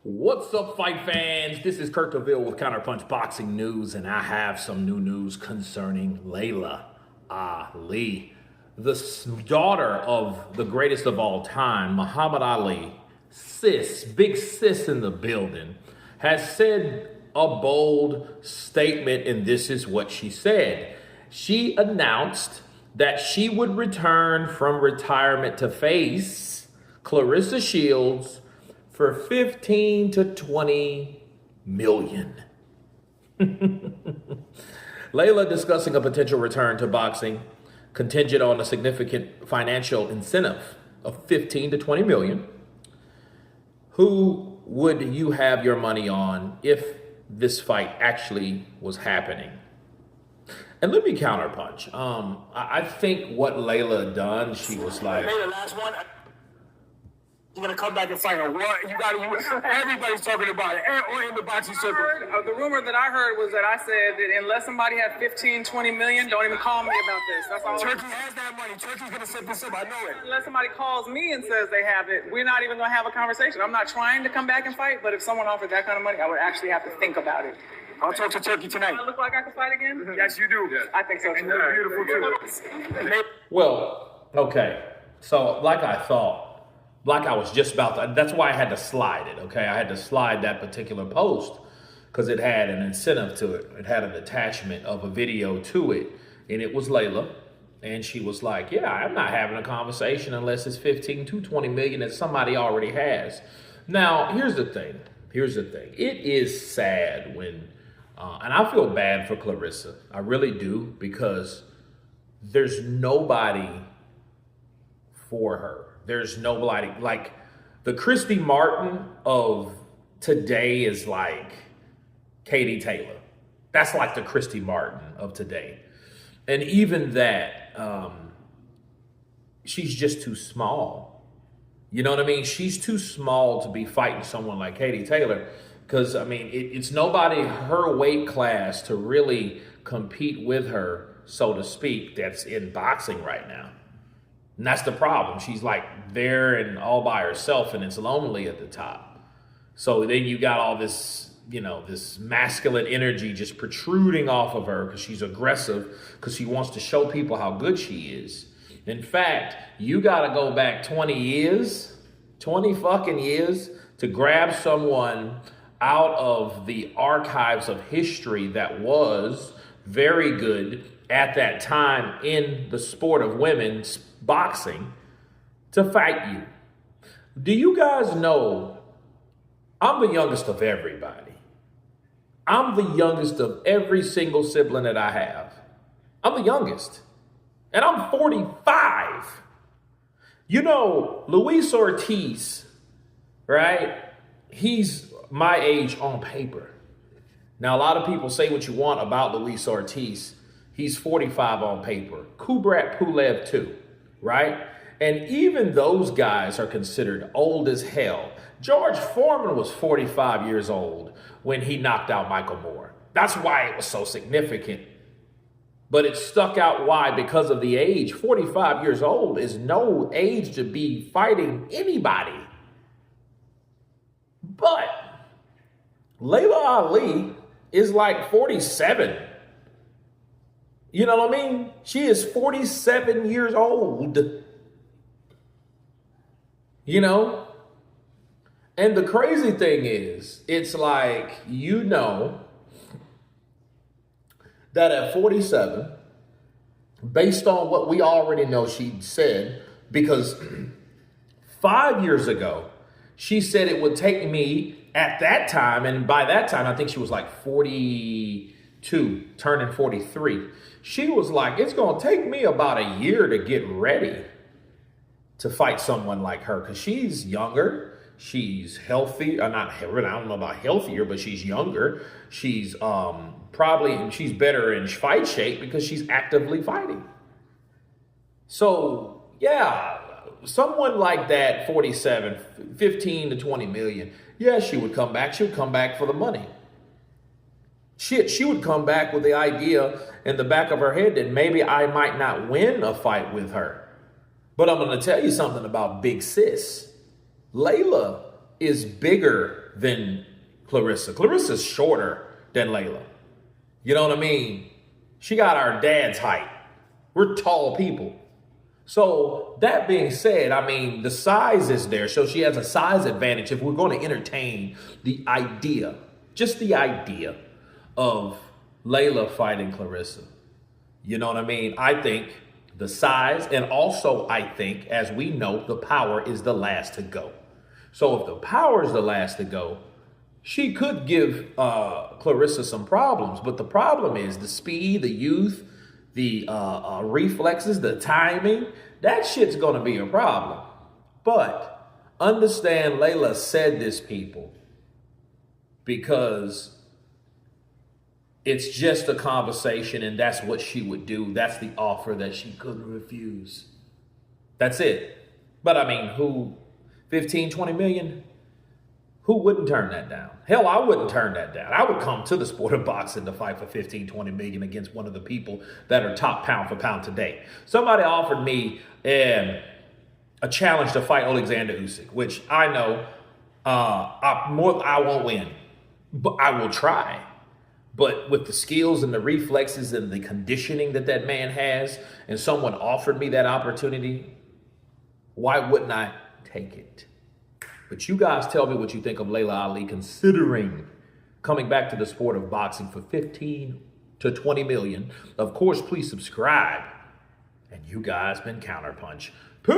What's up, fight fans? This is Kirk DeVille with Counterpunch Boxing News, and I have some new news concerning Laila Ali, the daughter of the greatest of all time, Muhammad Ali. Big sis in the building, has said a bold statement, and this is what she said. She announced that she would return from retirement to face Cleressa Shields for 15 to 20 million. Leila discussing a potential return to boxing contingent on a significant financial incentive of 15 to 20 million. Who would you have your money on if this fight actually was happening? And let me counterpunch. I think what Leila done, she was like, hey, the last one. You're gonna come back and fight her. What? Everybody's talking about it. Or in the boxing circle. The rumor that I heard was that I said that unless somebody had 15, 20 million, don't even call me about this. That's all. Turkey has that money. Turkey's gonna set this up. I know it. Unless somebody calls me and says they have it, we're not even gonna have a conversation. I'm not trying to come back and fight, but if someone offered that kind of money, I would actually have to think about it. I'll talk to Turkey tonight. Do I look like I can fight again? Yes, you do. I think so too. And you're beautiful too. well, okay. So like I was just about to, that's why I had to slide it, okay? I had to slide that particular post because it had an incentive to it. It had an attachment of a video to it, and it was Leila. And she was like, yeah, I'm not having a conversation unless it's 15 to 20 million that somebody already has. Now, here's the thing. It is sad when, and I feel bad for Cleressa. I really do, because there's nobody for her. There's nobody, like the Christy Martin of today is like Katie Taylor. That's like the Christy Martin of today. And even that, she's just too small. You know what I mean? She's too small to be fighting someone like Katie Taylor, because I mean, it's nobody her weight class to really compete with her, so to speak, that's in boxing right now. And that's the problem. She's like there and all by herself, and it's lonely at the top. So then you got all this, this masculine energy just protruding off of her because she's aggressive, because she wants to show people how good she is. In fact, you got to go back 20 fucking years to grab someone out of the archives of history that was very good at that time in the sport of women's boxing to fight you. Do you guys know I'm the youngest of everybody? I'm the youngest of every single sibling that I have. I'm the youngest. And I'm 45. You know, Luis Ortiz, right? He's my age on paper. Now, a lot of people say what you want about Luis Ortiz. He's 45 on paper. Kubrat Pulev too, right? And even those guys are considered old as hell. George Foreman was 45 years old when he knocked out Michael Moore. That's why it was so significant. But it stuck out. Why? Because of the age. 45 years old is no age to be fighting anybody. But Laila Ali is like 47. You know what I mean? She is 47 years old. And the crazy thing is, it's like, that at 47, based on what we already know she said, because 5 years ago, she said it would take me at that time, and by that time, I think she was like 42, turning 43. She was like, it's going to take me about a year to get ready to fight someone like her, because she's younger, she's healthy, I don't know about healthier, but she's younger. She's she's better in fight shape because she's actively fighting. So yeah, someone like that, 47, 15 to 20 million, yeah, she would come back. She would come back for the money. She would come back with the idea in the back of her head that maybe I might not win a fight with her. But I'm going to tell you something about big sis. Leila is bigger than Cleressa. Clarissa's shorter than Leila. You know what I mean? She got our dad's height. We're tall people. So that being said, I mean, the size is there. So she has a size advantage if we're going to entertain the idea, just the idea of Leila fighting Cleressa. You know what I mean? I think the size, and also I think, as we know, the power is the last to go. So if the power is the last to go, she could give Cleressa some problems. But the problem is the speed, the youth, the reflexes, the timing. That shit's going to be a problem. But understand Leila said this, people, because it's just a conversation and that's what she would do. That's the offer that she couldn't refuse. That's it. But I mean, who, 15, 20 million? Who wouldn't turn that down? Hell, I wouldn't turn that down. I would come to the sport of boxing to fight for 15, 20 million against one of the people that are top pound for pound today. Somebody offered me a challenge to fight Alexander Usyk, which I know I won't win, but I will try. But with the skills and the reflexes and the conditioning that that man has, and someone offered me that opportunity, why wouldn't I take it? But you guys tell me what you think of Laila Ali considering coming back to the sport of boxing for 15 to 20 million. Of course, please subscribe. And you guys been Counterpunch. Peace.